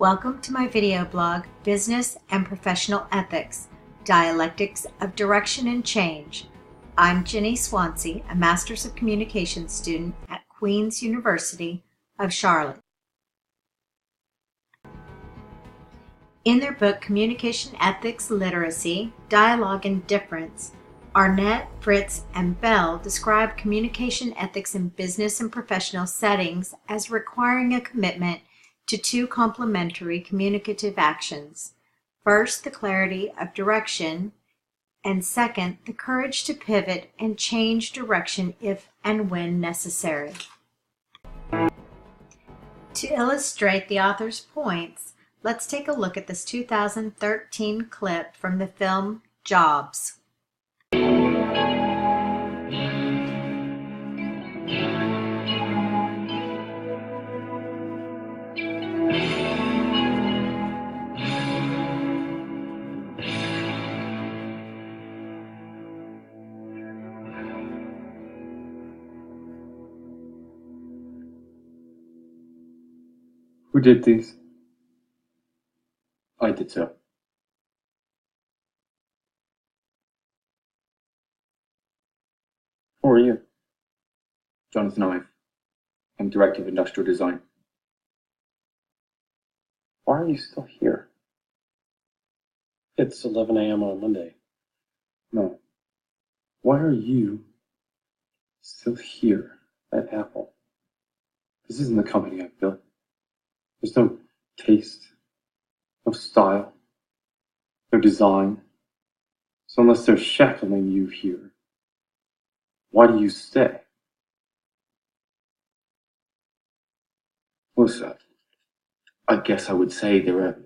Welcome to my video blog, Business and Professional Ethics, Dialectics of Direction and Change. I'm Jenny Swansea, a Master's of Communication student at Queen's University of Charlotte. In their book, Communication Ethics Literacy, Dialogue and Difference, Arnett, Fritz, and Bell describe communication ethics in business and professional settings as requiring a commitment to two complementary communicative actions. First, the clarity of direction, and second, the courage to pivot and change direction if and when necessary. To illustrate the author's points, let's take a look at this 2013 clip from the film Jobs. Who did these? I did so. Who are you? Jonathan Ive. I'm Director of Industrial Design. Why are you still here? It's 11 a.m. on a Monday. No. Why are you still here at Apple? This isn't the company I've built. There's no taste, no style, no design. So unless they're shackling you here, why do you stay? Well, sir, I guess I would say there are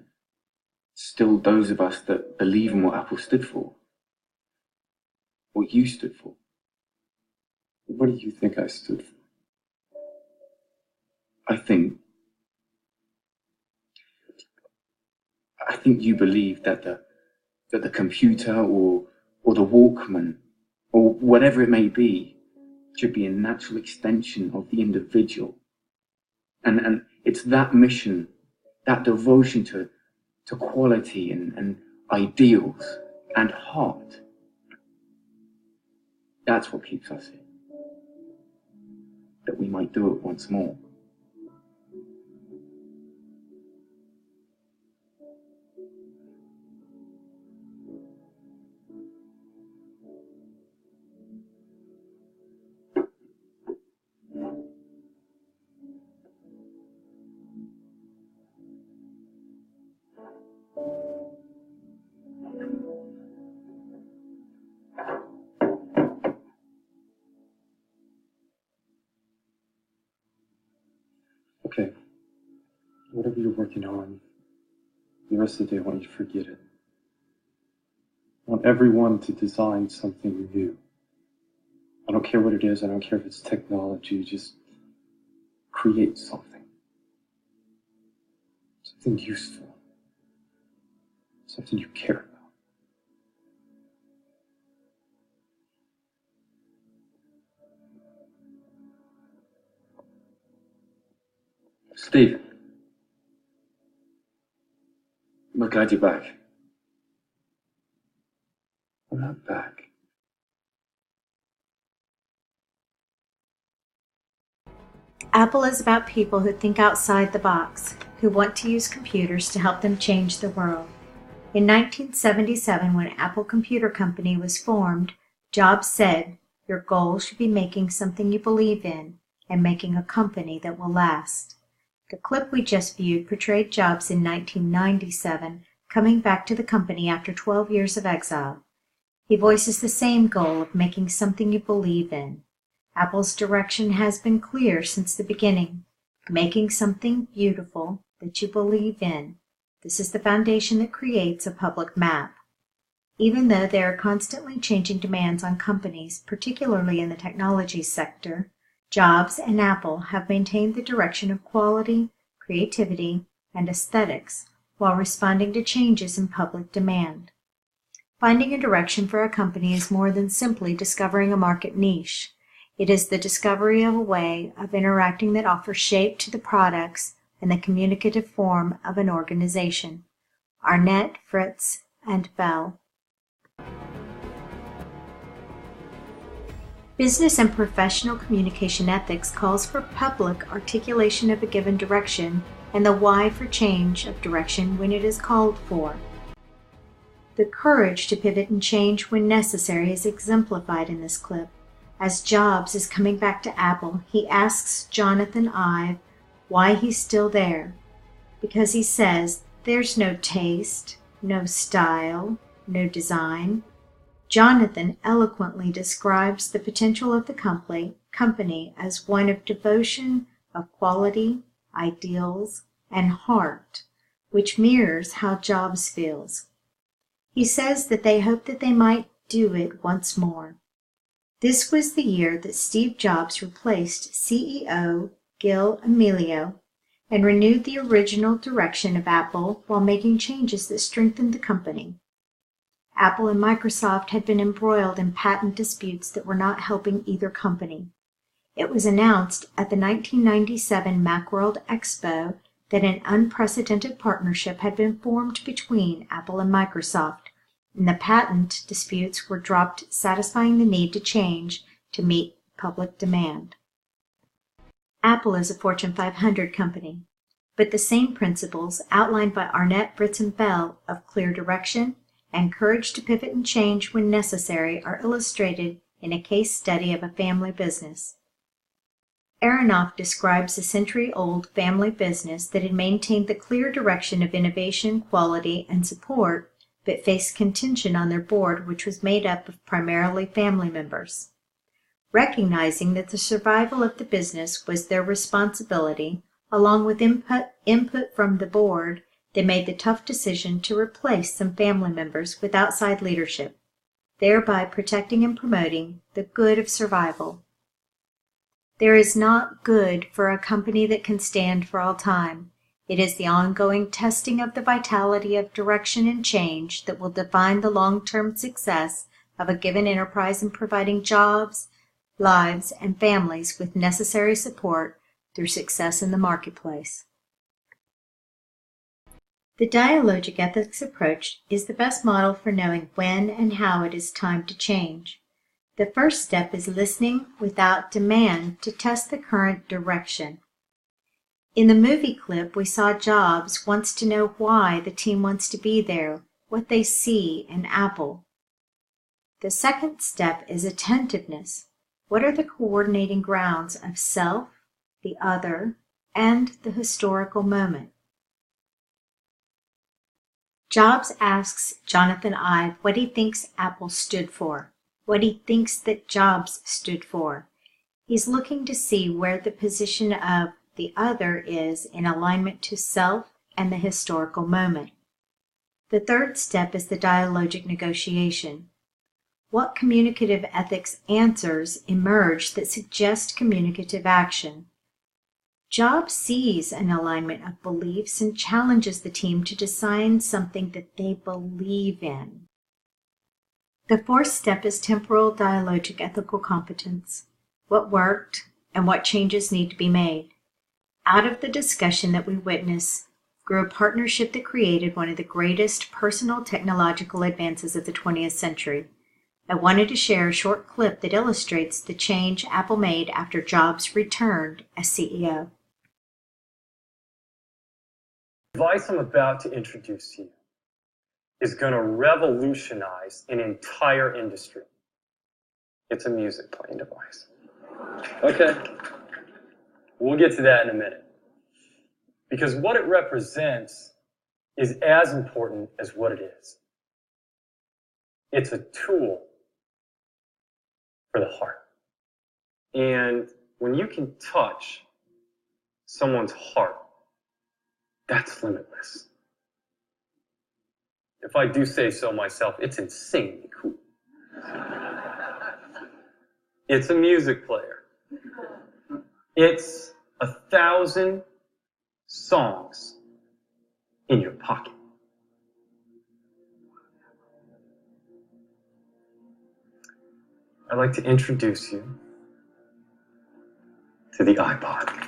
still those of us that believe in what Apple stood for. What you stood for. What do you think I stood for? I think you believe that the computer or the Walkman or whatever it may be should be a natural extension of the individual. And it's that mission, that devotion to quality and ideals and heart. That's what keeps us here. That we might do it once more. Okay, whatever you're working on, the rest of the day I want you to forget it. I want everyone to design something new. I don't care what it is, I don't care if it's technology, just create something. Something useful. Something you care about. Stephen, we're glad you're back. I'm not back. Apple is about people who think outside the box, who want to use computers to help them change the world. In 1977, when Apple Computer Company was formed, Jobs said, "Your goal should be making something you believe in and making a company that will last." The clip we just viewed portrayed Jobs in 1997 coming back to the company after 12 years of exile. He voices the same goal of making something you believe in. Apple's direction has been clear since the beginning, making something beautiful that you believe in. This is the foundation that creates a public map. Even though there are constantly changing demands on companies, particularly in the technology sector, Jobs and Apple have maintained the direction of quality, creativity, and aesthetics while responding to changes in public demand. Finding a direction for a company is more than simply discovering a market niche. It is the discovery of a way of interacting that offers shape to the products and the communicative form of an organization. Arnett, Fritz, and Bell. Business and professional communication ethics calls for public articulation of a given direction and the why for change of direction when it is called for. The courage to pivot and change when necessary is exemplified in this clip. As Jobs is coming back to Apple, he asks Jonathan Ive why he's still there. Because he says, there's no taste, no style, no design. Jonathan eloquently describes the potential of the company as one of devotion, of quality, ideals, and heart, which mirrors how Jobs feels. He says that they hope that they might do it once more. This was the year that Steve Jobs replaced CEO Gil Amelio and renewed the original direction of Apple while making changes that strengthened the company. Apple and Microsoft had been embroiled in patent disputes that were not helping either company. It was announced at the 1997 Macworld Expo that an unprecedented partnership had been formed between Apple and Microsoft, and the patent disputes were dropped, satisfying the need to change to meet public demand. Apple is a Fortune 500 company, but the same principles outlined by Arnett, Fritz, and Bell of clear direction and courage to pivot and change when necessary are illustrated in a case study of a family business. Aronoff describes a century-old family business that had maintained the clear direction of innovation, quality, and support, but faced contention on their board, which was made up of primarily family members. Recognizing that the survival of the business was their responsibility, along with input from the board, they made the tough decision to replace some family members with outside leadership, thereby protecting and promoting the good of survival. There is not good for a company that can stand for all time. It is the ongoing testing of the vitality of direction and change that will define the long-term success of a given enterprise in providing jobs, lives, and families with necessary support through success in the marketplace. The dialogic ethics approach is the best model for knowing when and how it is time to change. The first step is listening without demand to test the current direction. In the movie clip, we saw Jobs wants to know why the team wants to be there, what they see in Apple. The second step is attentiveness. What are the coordinating grounds of self, the other, and the historical moment? Jobs asks Jonathan Ive what he thinks Apple stood for, what he thinks that Jobs stood for. He's looking to see where the position of the other is in alignment to self and the historical moment. The third step is the dialogic negotiation. What communicative ethics answers emerge that suggest communicative action? Jobs sees an alignment of beliefs and challenges the team to design something that they believe in. The fourth step is temporal dialogic ethical competence. What worked and what changes need to be made. Out of the discussion that we witness grew a partnership that created one of the greatest personal technological advances of the 20th century. I wanted to share a short clip that illustrates the change Apple made after Jobs returned as CEO. The device I'm about to introduce to you is going to revolutionize an entire industry. It's a music playing device. Okay, we'll get to that in a minute. Because what it represents is as important as what it is. It's a tool for the heart. And when you can touch someone's heart, that's limitless. If I do say so myself, it's insanely cool. It's a music player. It's 1,000 songs in your pocket. I'd like to introduce you to the iPod.